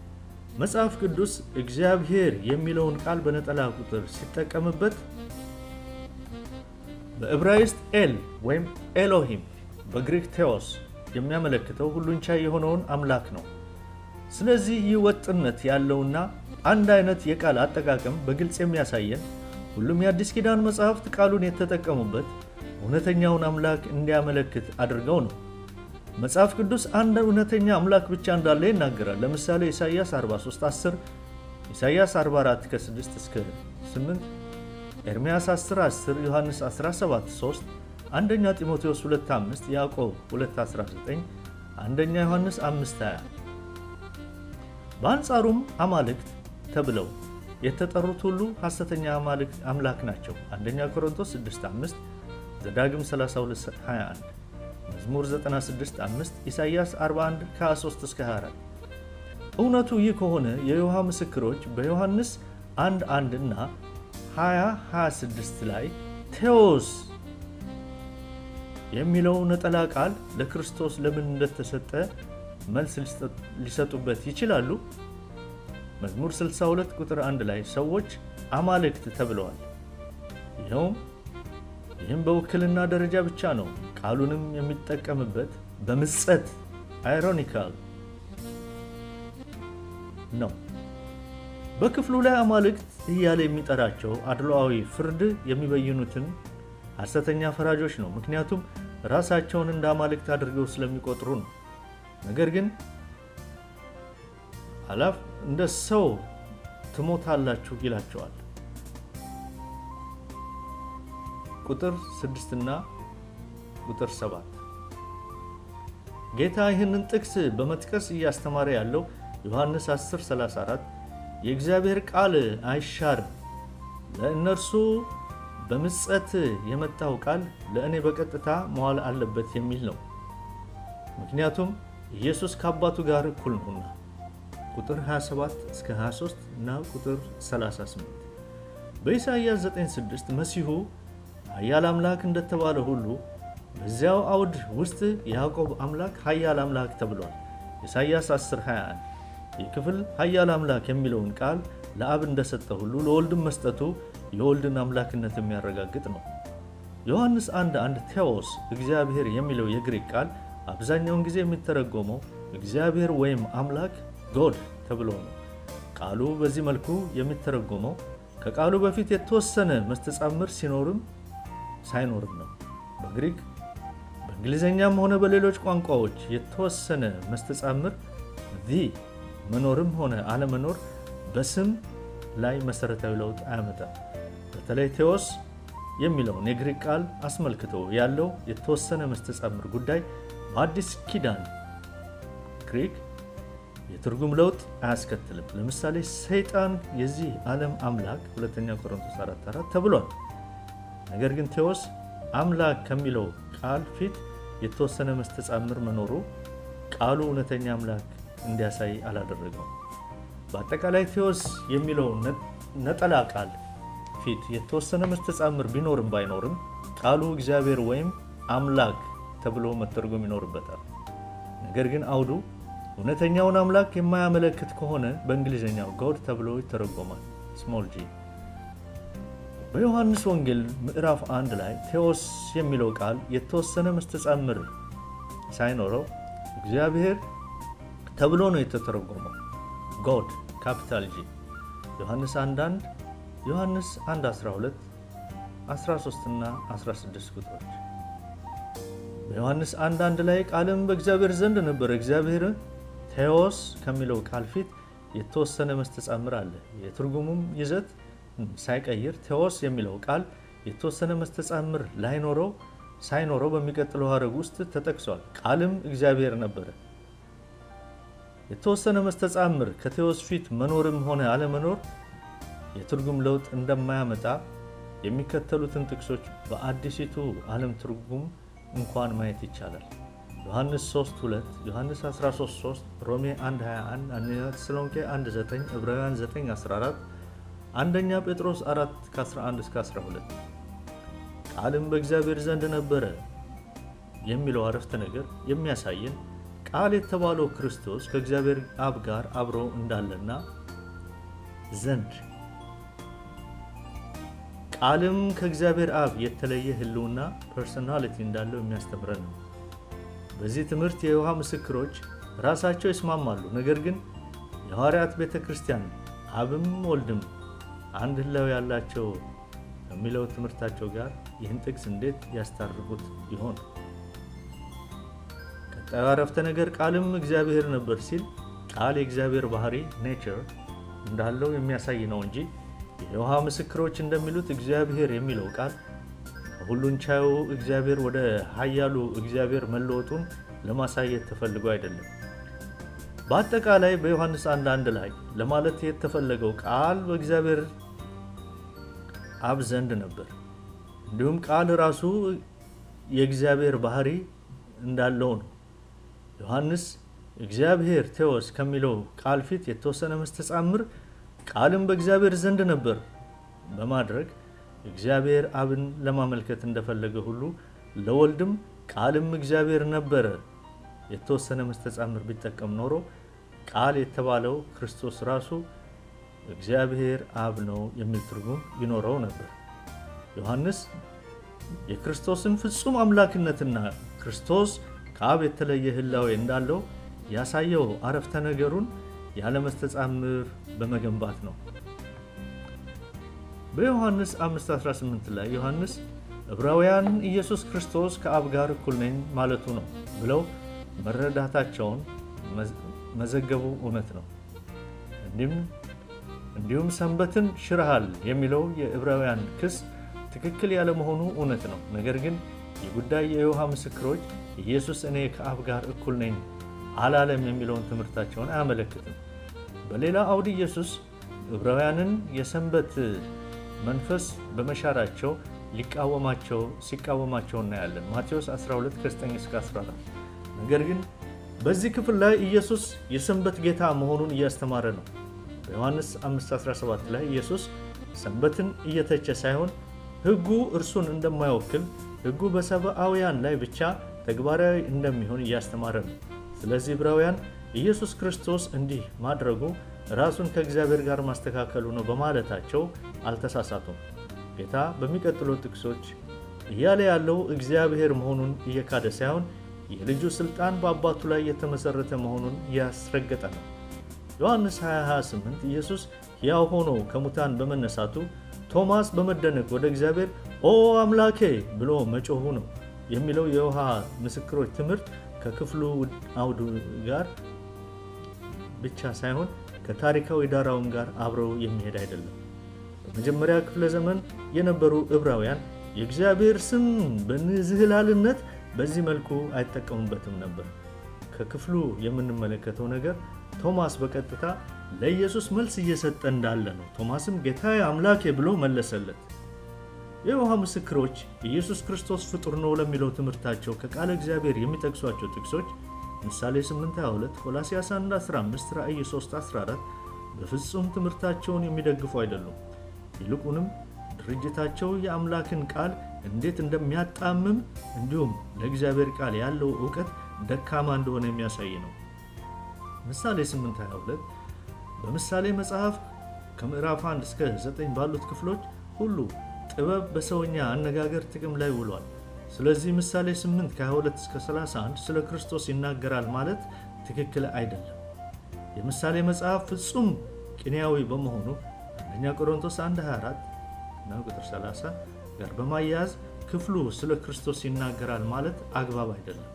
መጽሐፍ ቅዱስ እግዚአብሔር የሚለውን ቃል በነጠላ ቁጥር ሲጠቀምበት በዕብራይስጥ ኤል ወይም ኤሎሂም፣ በግሪክ ቴዎስ የሚያመለክተው ሁሉን ቻይ የሆነውን አምላክ ነው። ስለዚህ ይህ ወጥነት ያለውና አንድ አይነት የቃል አጠቃቀም በግልጽ የሚያሳየን ሁሉም የአዲስ ኪዳን መጽሐፍት ቃሉን የተጠቀሙበት እውነተኛውን አምላክ እንዲያመለክት አድርገው ነው። መጽሐፍ ቅዱስ አንድ እውነተኛ አምላክ ብቻ እንዳለ ይናገራል። ለምሳሌ ኢሳይያስ 43:10፣ ኢሳይያስ 44:6-8፣ ኤርምያስ 10:10፣ ዮሐንስ 17:3፣ አንደኛ ጢሞቴዎስ 2:5፣ ያዕቆብ 2:19፣ አንደኛ ዮሐንስ 5:20። በአንጻሩም አማልክት ተብለው የተጠሩት ሁሉ ሐሰተኛ አምላክ ናቸው። አንደኛ ቆሮንቶስ 6:5፣ ዘዳግም 32:21፣ መዝሙር 96:5፣ ኢሳይያስ 41:23-24። እውነቱ ይህ ከሆነ የይሖዋ ምስክሮች በዮሐንስ 1:1 እና 20:26 ላይ ቴዎስ የሚለው ነጠላ ቃል ለክርስቶስ ለምን እንደተሰጠ መልስ ሊሰጡበት ይችላሉ። መዝሙር 62 ቁጥር 1 ላይ ሰዎች አማልክት ተብለዋል። ይህም በውክልና ደረጃ ብቻ ነው። ቃሉንም የሚጠቀምበት በምጸት አይሮኒካል ነው። በክፍሉ ላይ አማልክት እያለ የሚጠራቸው አድሏዊ ፍርድ የሚበይኑትን ሐሰተኛ ፈራጆች ነው። ምክንያቱም ራሳቸውን እንደ አማልክት አድርገው ስለሚቆጥሩ ነው። ነገር ግን እንደ ሰው ትሞታላችሁ ይላቸዋል። ቁጥር 6 እና ቁጥር 7 ጌታ ይህንን ጥቅስ በመጥቀስ እያስተማረ ያለው ዮሐንስ 10:34 የእግዚአብሔር ቃል አይሻርም፣ ለእነርሱ በምጸት የመጣው ቃል ለእኔ በቀጥታ መዋል አለበት የሚል ነው። ምክንያቱም ኢየሱስ ከአባቱ ጋር እኩል ነውና። ቁጥር 27-23 እና ቁጥር 38 በኢሳይያስ 9:6 መሲሁ ኃያል አምላክ እንደተባለ ሁሉ በዚያው አውድ ውስጥ የያዕቆብ አምላክ ኃያል አምላክ ተብሏል። ኢሳይያስ 10:21 ይህ ክፍል ኃያል አምላክ የሚለውን ቃል ለአብ እንደሰጠ ሁሉ ለወልድም መስጠቱ የወልድን አምላክነት የሚያረጋግጥ ነው። ዮሐንስ 1:1 ቴዎስ እግዚአብሔር የሚለው የግሪክ ቃል አብዛኛውን ጊዜ የሚተረጎመው እግዚአብሔር ወይም አምላክ ጎድ ተብሎ ነው። ቃሉ በዚህ መልኩ የሚተረጎመው ከቃሉ በፊት የተወሰነ መስተጻምር ሲኖርም ሳይኖርም ነው። በግሪክ በእንግሊዝኛም ሆነ በሌሎች ቋንቋዎች የተወሰነ መስተጻምር መኖርም ሆነ አለመኖር በስም ላይ መሰረታዊ ለውጥ አያመጣም። በተለይ ቴዎስ የሚለውን የግሪክ ቃል አስመልክቶ ያለው የተወሰነ መስተጻምር ጉዳይ በአዲስ ኪዳን ግሪክ የትርጉም ለውጥ አያስከትልም። ለምሳሌ ሰይጣን የዚህ ዓለም አምላክ 2 ቆሮንቶስ 4:4 ተብሏል። ነገር ግን ቴዎስ አምላክ ከሚለው ቃል ፊት የተወሰነ መስተጻምር መኖሩ ቃሉ እውነተኛ አምላክ እንዲያሳይ አላደረገውም። በአጠቃላይ ቴዎስ የሚለው ነጠላ ቃል ፊት የተወሰነ መስተጻምር ቢኖርም ባይኖርም ቃሉ እግዚአብሔር ወይም አምላክ ተብሎ መተርጎም ይኖርበታል። ነገር ግን አውዱ እውነተኛውን አምላክ የማያመለክት ከሆነ በእንግሊዝኛው ጎድ ተብሎ ይተረጎማል፣ ስሞል ጂ። በዮሐንስ ወንጌል ምዕራፍ 1 ላይ ቴዎስ የሚለው ቃል የተወሰነ መስተጻምር ሳይኖረው እግዚአብሔር ተብሎ ነው የተተረጎመው፣ ጎድ ካፒታል ጂ። ዮሐንስ 1:1፣ ዮሐንስ 1:12፣ 13 እና 16 ቁጥሮች። በዮሐንስ 1:1 ላይ ቃልም በእግዚአብሔር ዘንድ ነበር፣ እግዚአብሔር ቴዎስ ከሚለው ቃል ፊት የተወሰነ መስተጻምር አለ። የትርጉሙም ይዘት ሳይቀይር ቴዎስ የሚለው ቃል የተወሰነ መስተጻምር ሳይኖረው በሚቀጥለው ሐረግ ውስጥ ተጠቅሷል። ቃልም እግዚአብሔር ነበረ። የተወሰነ መስተጻምር ከቴዎስ ፊት መኖርም ሆነ አለመኖር የትርጉም ለውጥ እንደማያመጣ የሚከተሉትን ጥቅሶች በአዲሲቱ ዓለም ትርጉም እንኳን ማየት ይቻላል። ዮሐንስ 3:2፣ ዮሐንስ 13:3፣ ሮሜ 1:21፣ አንደኛ ተሰሎንቄ 1:9፣ ዕብራውያን 9:14፣ አንደኛ ጴጥሮስ 4:11-12። ቃልም በእግዚአብሔር ዘንድ ነበረ የሚለው አረፍተ ነገር የሚያሳየን ቃል የተባለው ክርስቶስ ከእግዚአብሔር አብ ጋር አብሮ እንዳለና ዘንድ ቃልም ከእግዚአብሔር አብ የተለየ ህልውና ፐርሶናሊቲ እንዳለው የሚያስተምረን ነው። በዚህ ትምህርት የይሖዋ ምስክሮች ራሳቸው ይስማማሉ። ነገር ግን የሐዋርያት ቤተክርስቲያን አብም ወልድም አንድ ህላዌ ያላቸው ከሚለው ትምህርታቸው ጋር ይህን ጥቅስ እንዴት ያስታርቁት ይሆን? ቀጣዩ አረፍተ ነገር ቃልም እግዚአብሔር ነበር ሲል ቃል የእግዚአብሔር ባህሪ ኔቸር እንዳለው የሚያሳይ ነው እንጂ የይሖዋ ምስክሮች እንደሚሉት እግዚአብሔር የሚለው ቃል ሁሉን ቻዩ እግዚአብሔር ወደ ኃያሉ እግዚአብሔር መለወጡን ለማሳየት ተፈልጎ አይደለም። በአጠቃላይ በዮሐንስ 1:1 ላይ ለማለት የተፈለገው ቃል በእግዚአብሔር አብ ዘንድ ነበር። እንዲሁም ቃል ራሱ የእግዚአብሔር ባህሪ እንዳለው ነው። ዮሐንስ እግዚአብሔር ቴዎስ ከሚለው ቃል ፊት የተወሰነ መስተጻምር ቃልም በእግዚአብሔር ዘንድ ነበር በማድረግ እግዚአብሔር አብን ለማመልከት እንደፈለገ ሁሉ ለወልድም ቃልም እግዚአብሔር ነበር የተወሰነ መስተጻምር ቢጠቀም ኖሮ ቃል የተባለው ክርስቶስ ራሱ እግዚአብሔር አብ ነው የሚል ትርጉም ይኖረው ነበር። ዮሐንስ የክርስቶስን ፍጹም አምላክነትና ክርስቶስ ከአብ የተለየ ህላዌ እንዳለው ያሳየው አረፍተ ነገሩን ያለ መስተጻምር በመገንባት ነው። በዮሐንስ 5:18 ላይ ዮሐንስ ዕብራውያን ኢየሱስ ክርስቶስ ከአብ ጋር እኩል ነኝ ማለቱ ነው ብለው መረዳታቸውን መዘገቡ እውነት ነው። እንዲሁም ሰንበትን ሽረሃል የሚለው የዕብራውያን ክስ ትክክል ያለ መሆኑ እውነት ነው። ነገር ግን የጉዳይ የይሖዋ ምስክሮች ኢየሱስ እኔ ከአብ ጋር እኩል ነኝ አላለም የሚለውን ትምህርታቸውን አያመለክትም። በሌላ አውድ ኢየሱስ ዕብራውያንን የሰንበት መንፈስ በመሻራቸው ሲቃወማቸው እናያለን። ማቴዎስ 12:9-14። ነገር ግን በዚህ ክፍል ላይ ኢየሱስ የሰንበት ጌታ መሆኑን እያስተማረ ነው። በዮሐንስ 5:17 ላይ ኢየሱስ ሰንበትን እየተቸ ሳይሆን ሕጉ እርሱን እንደማይወክል ሕጉ በሰብአውያን ላይ ብቻ ተግባራዊ እንደሚሆን እያስተማረ ነው። ስለዚህ ዕብራውያን ኢየሱስ ክርስቶስ እንዲህ ማድረጉ ራሱን ከእግዚአብሔር ጋር ማስተካከሉ ነው በማለታቸው አልተሳሳቱም። ጌታ በሚቀጥሉት ጥቅሶች እያለ ያለው እግዚአብሔር መሆኑን እየካደ ሳይሆን የልጁ ስልጣን በአባቱ ላይ የተመሰረተ መሆኑን ያስረገጠ ነው። ዮሐንስ 20:28 ኢየሱስ ሕያው ሆኖ ከሙታን በመነሳቱ ቶማስ በመደነቅ ወደ እግዚአብሔር ኦ አምላኬ ብሎ መጮሁ ነው የሚለው የይሖዋ ምስክሮች ትምህርት ከክፍሉ አውዱ ጋር ብቻ ሳይሆን ከታሪካዊ ዳራውም ጋር አብረው የሚሄድ አይደለም። በመጀመሪያ ክፍለ ዘመን የነበሩ ዕብራውያን የእግዚአብሔር ስም በንዝህላልነት በዚህ መልኩ አይጠቀሙበትም ነበር። ከክፍሉ የምንመለከተው ነገር ቶማስ በቀጥታ ለኢየሱስ መልስ እየሰጠ እንዳለ ነው። ቶማስም ጌታዬ አምላኬ ብሎ መለሰለት። የይሖዋ ምስክሮች ኢየሱስ ክርስቶስ ፍጡር ነው ለሚለው ትምህርታቸው ከቃለ እግዚአብሔር የሚጠቅሷቸው ጥቅሶች ምሳሌ 8:22፣ ቆላስይስ 1:15፣ ራእይ 3:14 በፍጹም ትምህርታቸውን የሚደግፉ አይደሉም። ይልቁንም ድርጅታቸው የአምላክን ቃል እንዴት እንደሚያጣምም እንዲሁም ለእግዚአብሔር ቃል ያለው ዕውቀት ደካማ እንደሆነ የሚያሳይ ነው። ምሳሌ 8:22 በምሳሌ መጽሐፍ ከምዕራፍ 1 እስከ 9 ባሉት ክፍሎች ሁሉ ጥበብ በሰውኛ አነጋገር ጥቅም ላይ ውሏል። ስለዚህ ምሳሌ 8:22 እስከ 31 ስለ ክርስቶስ ይናገራል ማለት ትክክል አይደለም። የምሳሌ መጽሐፍ ፍጹም ቅኔያዊ በመሆኑ አንደኛ ቆሮንቶስ 1:24 እና ቁጥር 30 ጋር በማያያዝ ክፍሉ ስለ ክርስቶስ ይናገራል ማለት አግባብ አይደለም።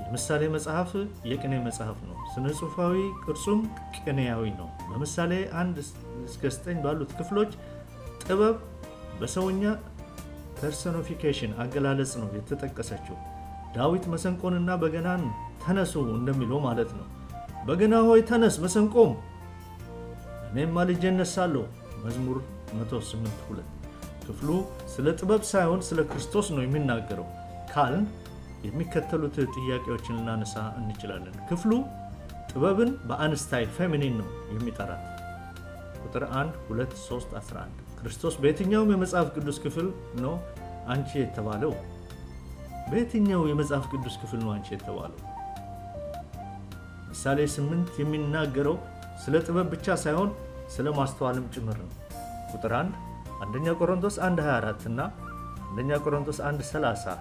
የምሳሌ መጽሐፍ የቅኔ መጽሐፍ ነው። ስነ ጽሑፋዊ ቅርጹም ቅኔያዊ ነው። በምሳሌ 1 እስከ 9 ባሉት ክፍሎች ጥበብ በሰውኛ ፐርሶኒፊኬሽን አገላለጽ ነው የተጠቀሰችው። ዳዊት መሰንቆንና በገናን ተነሱ እንደሚለው ማለት ነው። በገና ሆይ ተነስ፣ መሰንቆም እኔም ማልጄ እነሳለሁ። መዝሙር 108:2። ክፍሉ ስለ ጥበብ ሳይሆን ስለ ክርስቶስ ነው የሚናገረው ካልን የሚከተሉት ጥያቄዎችን ልናነሳ እንችላለን። ክፍሉ ጥበብን በአንስታይ ፌሚኒን ነው የሚጠራት። ቁጥር 1፣ 2፣ 3፣ 11 ክርስቶስ በየትኛውም የመጽሐፍ ቅዱስ ክፍል ነው አንቺ የተባለው? በየትኛው የመጽሐፍ ቅዱስ ክፍል ነው አንቺ የተባለው? ምሳሌ 8 የሚናገረው ስለ ጥበብ ብቻ ሳይሆን ስለ ማስተዋልም ጭምር ነው። ቁጥር 1 አንደኛ ቆሮንቶስ 1:24 እና አንደኛ ቆሮንቶስ 1:30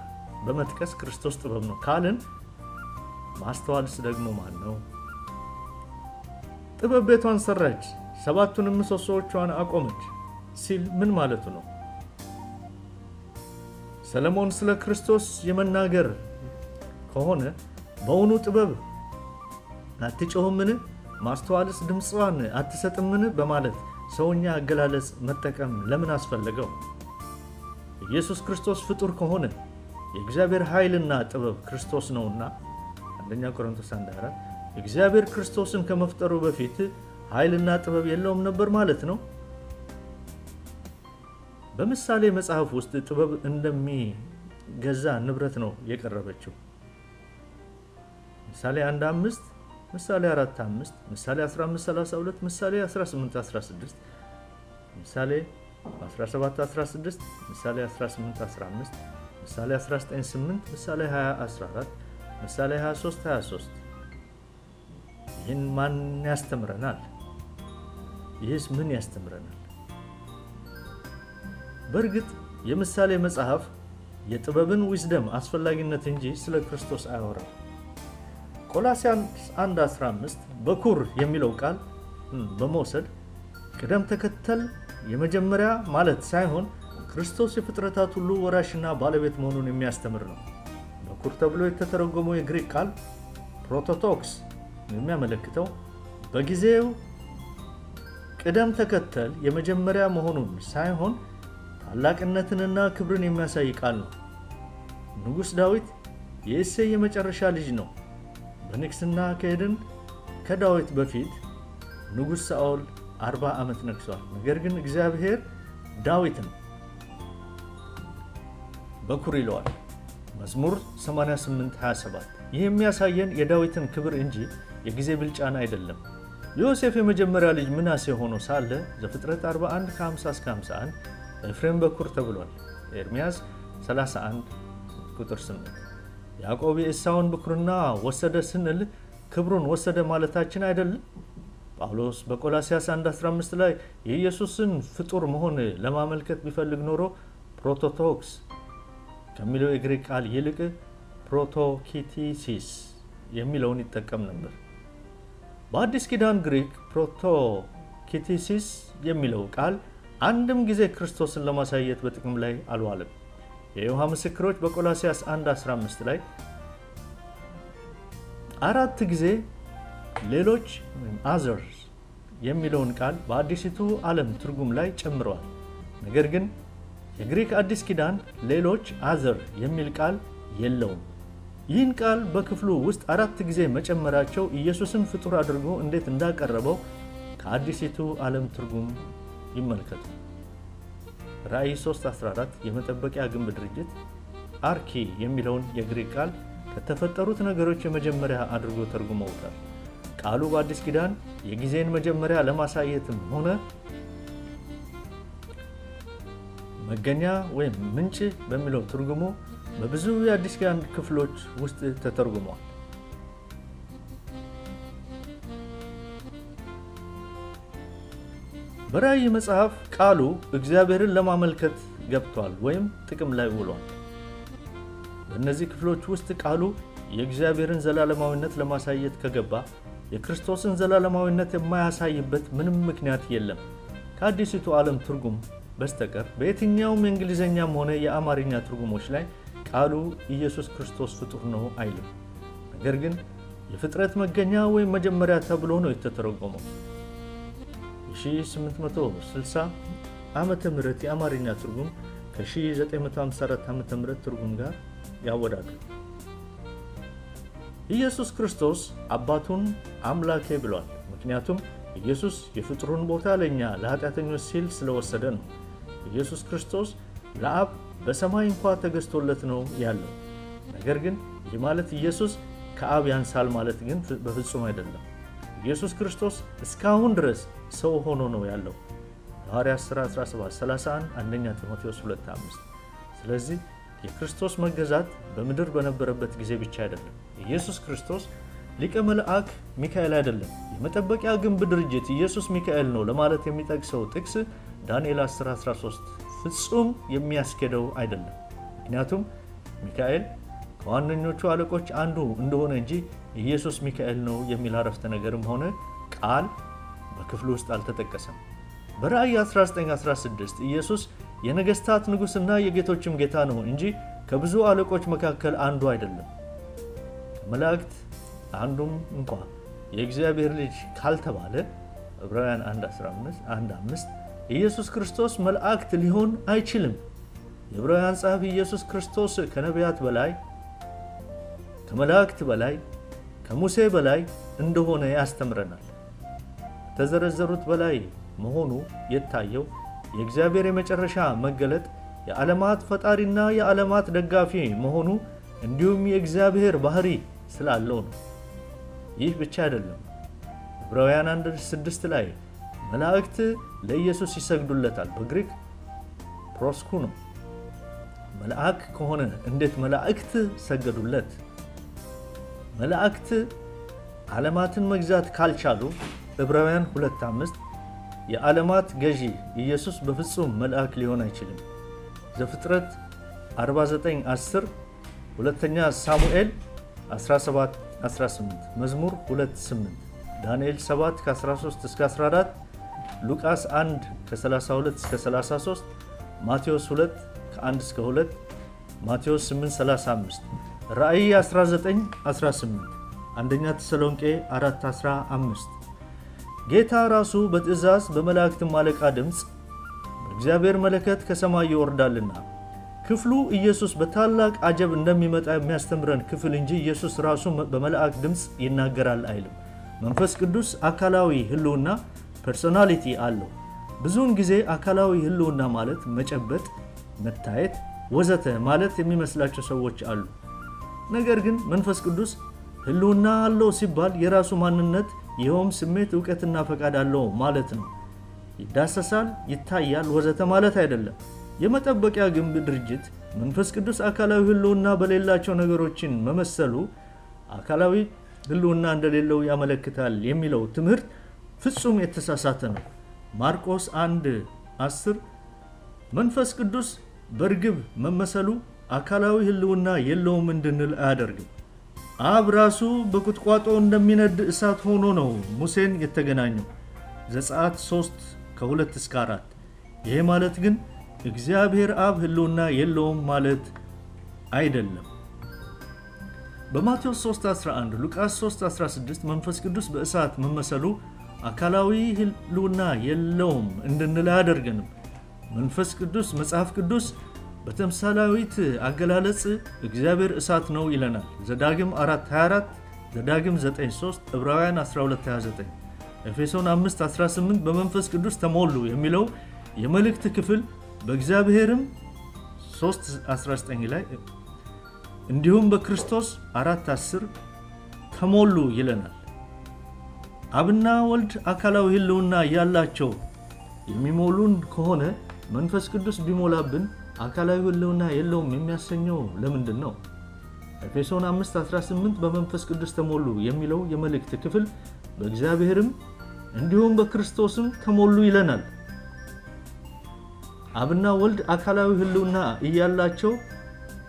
በመጥቀስ ክርስቶስ ጥበብ ነው ካልን ማስተዋልስ ደግሞ ማን ነው? ጥበብ ቤቷን ሰራች፣ ሰባቱንም ምሰሶቿን አቆመች ሲል ምን ማለቱ ነው? ሰለሞን ስለ ክርስቶስ የመናገር ከሆነ በእውኑ ጥበብ አትጮህምን? ማስተዋልስ ድምጿን አትሰጥምን? በማለት ሰውኛ አገላለጽ መጠቀም ለምን አስፈለገው? ኢየሱስ ክርስቶስ ፍጡር ከሆነ የእግዚአብሔር ኃይልና ጥበብ ክርስቶስ ነውና አንደኛ ቆሮንቶስ 1:4 እግዚአብሔር ክርስቶስን ከመፍጠሩ በፊት ኃይልና ጥበብ የለውም ነበር ማለት ነው። በምሳሌ መጽሐፍ ውስጥ ጥበብ እንደሚገዛ ንብረት ነው የቀረበችው። ምሳሌ 1:5 ምሳሌ 4:5 ምሳሌ 15:32 ምሳሌ 18:16 ምሳሌ 17:16 ምሳሌ 18:15 ምሳሌ 19:8 ምሳሌ 20:14 ምሳሌ 23:23 ይህን ማን ያስተምረናል? ይህስ ምን ያስተምረናል? በእርግጥ የምሳሌ መጽሐፍ የጥበብን ዊዝደም አስፈላጊነት እንጂ ስለ ክርስቶስ አያወራም። ቆላስያስ 1:15 በኩር የሚለው ቃል በመውሰድ ቅደም ተከተል የመጀመሪያ ማለት ሳይሆን ክርስቶስ የፍጥረታት ሁሉ ወራሽና ባለቤት መሆኑን የሚያስተምር ነው። በኩር ተብሎ የተተረጎመው የግሪክ ቃል ፕሮቶቶክስ የሚያመለክተው በጊዜው ቅደም ተከተል የመጀመሪያ መሆኑን ሳይሆን ታላቅነትንና ክብርን የሚያሳይ ቃል ነው። ንጉሥ ዳዊት የእሴይ የመጨረሻ ልጅ ነው። በንግስና ከሄድን ከዳዊት በፊት ንጉሥ ሳኦል 40 ዓመት ነግሷል። ነገር ግን እግዚአብሔር ዳዊትን በኩር ይለዋል። መዝሙር 88:27 ይህ የሚያሳየን የዳዊትን ክብር እንጂ የጊዜ ብልጫን አይደለም። ዮሴፍ የመጀመሪያ ልጅ ምናሴ ሆኖ ሳለ ዘፍጥረት 41:50-51 ኤፍሬም በኩር ተብሏል። ኤርምያስ 31:8 ያዕቆብ የኤሳውን ብኩርና ወሰደ ስንል ክብሩን ወሰደ ማለታችን አይደለም። ጳውሎስ በቆላስያስ 1:15 ላይ የኢየሱስን ፍጡር መሆን ለማመልከት ቢፈልግ ኖሮ ፕሮቶቶክስ ከሚለው የግሪክ ቃል ይልቅ ፕሮቶኪቲሲስ የሚለውን ይጠቀም ነበር። በአዲስ ኪዳን ግሪክ ፕሮቶኪቲሲስ የሚለው ቃል አንድም ጊዜ ክርስቶስን ለማሳየት በጥቅም ላይ አልዋለም። የዮሐ ምስክሮች በቆላስያስ 1:15 ላይ 4 ጊዜ ሌሎች others የሚለውን ቃል በአዲሲቱ ዓለም ትርጉም ላይ ጨምረዋል። ነገር ግን የግሪክ አዲስ ኪዳን ሌሎች other የሚል ቃል የለውም። ይህን ቃል በክፍሉ ውስጥ 4 ጊዜ መጨመራቸው ኢየሱስን ፍጡር አድርጎ እንዴት እንዳቀረበው ከአዲሲቱ ዓለም ትርጉም ይመልከቱ። ራእይ 3:14 የመጠበቂያ ግንብ ድርጅት አርኪ የሚለውን የግሪክ ቃል ከተፈጠሩት ነገሮች የመጀመሪያ አድርጎ ተርጉመውታል። ቃሉ በአዲስ ኪዳን የጊዜን መጀመሪያ ለማሳየትም ሆነ መገኛ ወይም ምንጭ በሚለው ትርጉሙ በብዙ የአዲስ ኪዳን ክፍሎች ውስጥ ተተርጉሟል። በራእይ መጽሐፍ ቃሉ እግዚአብሔርን ለማመልከት ገብቷል ወይም ጥቅም ላይ ውሏል። በእነዚህ ክፍሎች ውስጥ ቃሉ የእግዚአብሔርን ዘላለማዊነት ለማሳየት ከገባ የክርስቶስን ዘላለማዊነት የማያሳይበት ምንም ምክንያት የለም። ከአዲሲቱ ዓለም ትርጉም በስተቀር በየትኛውም የእንግሊዝኛም ሆነ የአማርኛ ትርጉሞች ላይ ቃሉ ኢየሱስ ክርስቶስ ፍጡር ነው አይልም። ነገር ግን የፍጥረት መገኛ ወይም መጀመሪያ ተብሎ ነው የተተረጎመው። የ1860 ዓመተ ምህረት የአማርኛ ትርጉም ከ1954 ዓመተ ምህረት ትርጉም ጋር ያወዳድሩ። ኢየሱስ ክርስቶስ አባቱን አምላኬ ብሏል። ምክንያቱም ኢየሱስ የፍጡሩን ቦታ ለኛ ለኃጢአተኞች ሲል ስለወሰደ ነው። ኢየሱስ ክርስቶስ ለአብ በሰማይ እንኳን ተገዝቶለት ነው ያለው። ነገር ግን ይህ ማለት ኢየሱስ ከአብ ያንሳል ማለት ግን በፍጹም አይደለም። ኢየሱስ ክርስቶስ እስካሁን ድረስ ሰው ሆኖ ነው ያለው። ሐዋርያት ሥራ 17:31 አንደኛ ጢሞቴዎስ 2:5 ስለዚህ የክርስቶስ መገዛት በምድር በነበረበት ጊዜ ብቻ አይደለም። ኢየሱስ ክርስቶስ ሊቀ መልአክ ሚካኤል አይደለም። የመጠበቂያ ግንብ ድርጅት ኢየሱስ ሚካኤል ነው ለማለት የሚጠቅሰው ጥቅስ ዳንኤል 10:13 ፍጹም የሚያስኬደው አይደለም። ምክንያቱም ሚካኤል ከዋነኞቹ አለቆች አንዱ እንደሆነ እንጂ ኢየሱስ ሚካኤል ነው የሚል አረፍተ ነገርም ሆነ ቃል በክፍሉ ውስጥ አልተጠቀሰም። በራእይ 19:16 ኢየሱስ የነገስታት ንጉስና የጌቶችም ጌታ ነው እንጂ ከብዙ አለቆች መካከል አንዱ አይደለም። ከመላእክት አንዱም እንኳን የእግዚአብሔር ልጅ ካልተባለ ዕብራውያን 1:15 ኢየሱስ ክርስቶስ መልአክት ሊሆን አይችልም። የዕብራውያን ጸሐፊ ኢየሱስ ክርስቶስ ከነቢያት በላይ ከመላእክት በላይ ከሙሴ በላይ እንደሆነ ያስተምረናል። ተዘረዘሩት በላይ መሆኑ የታየው የእግዚአብሔር የመጨረሻ መገለጥ የዓለማት ፈጣሪና የዓለማት ደጋፊ መሆኑ እንዲሁም የእግዚአብሔር ባህሪ ስላለው ነው። ይህ ብቻ አይደለም። ዕብራውያን 1:6 ላይ መላእክት ለኢየሱስ ይሰግዱለታል። በግሪክ ፕሮስኩ ነው። መልአክ ከሆነ እንዴት መላእክት ሰገዱለት? መላእክት ዓለማትን መግዛት ካልቻሉ ዕብራውያን 2:5 የዓለማት ገዢ ኢየሱስ በፍጹም መልአክ ሊሆን አይችልም። ዘፍጥረት 49:10 ሁለተኛ ሳሙኤል 17:18 መዝሙር 2:8 ዳንኤል 7:13-14 ሉቃስ 1:32-33 ማቴዎስ 2:1-2 ማቴዎስ 8:35 ራእይ 19:18 አንደኛ ተሰሎንቄ 4:15 ጌታ ራሱ በትእዛዝ በመላእክት አለቃ ድምጽ በእግዚአብሔር መለከት ከሰማይ ይወርዳልና ክፍሉ ኢየሱስ በታላቅ አጀብ እንደሚመጣ የሚያስተምረን ክፍል እንጂ ኢየሱስ ራሱ በመላእክት ድምጽ ይናገራል አይልም። መንፈስ ቅዱስ አካላዊ ህልውና ፐርሶናሊቲ አለው። ብዙውን ጊዜ አካላዊ ህልውና ማለት መጨበጥ፣ መታየት ወዘተ ማለት የሚመስላቸው ሰዎች አሉ። ነገር ግን መንፈስ ቅዱስ ህልውና አለው ሲባል የራሱ ማንነት ይኸውም ስሜት፣ ዕውቀትና ፈቃድ አለው ማለት ነው። ይዳሰሳል፣ ይታያል ወዘተ ማለት አይደለም። የመጠበቂያ ግንብ ድርጅት መንፈስ ቅዱስ አካላዊ ህልውና በሌላቸው ነገሮችን መመሰሉ አካላዊ ህልውና እንደሌለው ያመለክታል የሚለው ትምህርት ፍጹም የተሳሳተ ነው። ማርቆስ 1:10 መንፈስ ቅዱስ በርግብ መመሰሉ አካላዊ ህልውና የለውም እንድንል አያደርግም። አብ ራሱ በቁጥቋጦ እንደሚነድ እሳት ሆኖ ነው ሙሴን የተገናኘው። ዘጸአት 3:2-4 ይሄ ማለት ግን እግዚአብሔር አብ ህልውና የለውም ማለት አይደለም። በማቴዎስ 3:11 ሉቃስ 3:16 መንፈስ ቅዱስ በእሳት መመሰሉ አካላዊ ህልውና የለውም እንድንል አያደርገንም። መንፈስ ቅዱስ መጽሐፍ ቅዱስ በተምሳሌያዊት አገላለጽ እግዚአብሔር እሳት ነው ይለናል። ዘዳግም 4:24 ዘዳግም 9:3 ዕብራውያን 12:29 ኤፌሶን 5:18 በመንፈስ ቅዱስ ተሞሉ የሚለው የመልእክት ክፍል በእግዚአብሔርም 3:19 ላይ እንዲሁም በክርስቶስ 4:10 ተሞሉ ይለናል። አብና ወልድ አካላዊ ህልውና ያላቸው የሚሞሉን ከሆነ መንፈስ ቅዱስ ቢሞላብን አካላዊ ህልውና የለውም የሚያሰኘው ለምንድን ነው? ኤፌሶን 5:18 በመንፈስ ቅዱስ ተሞሉ የሚለው የመልእክት ክፍል በእግዚአብሔርም እንዲሁም በክርስቶስም ተሞሉ ይለናል። አብና ወልድ አካላዊ ህልውና እያላቸው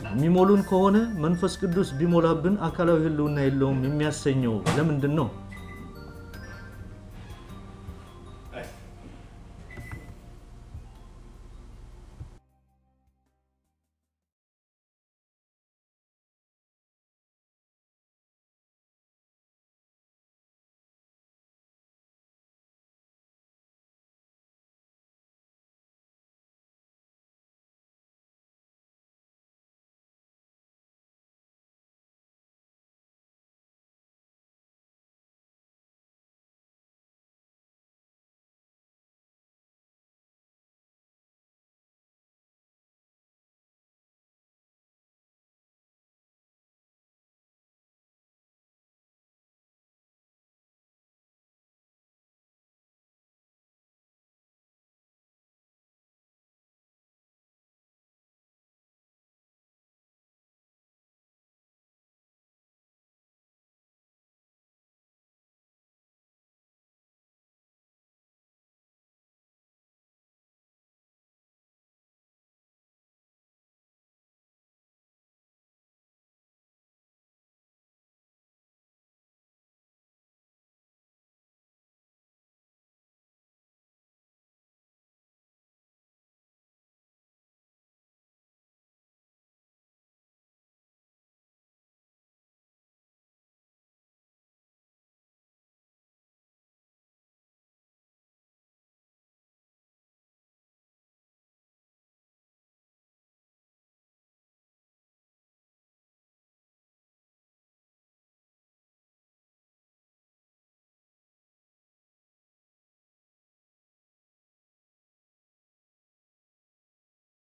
የሚሞሉን ከሆነ መንፈስ ቅዱስ ቢሞላብን አካላዊ ህልውና የለውም የሚያሰኘው ለምንድን ነው?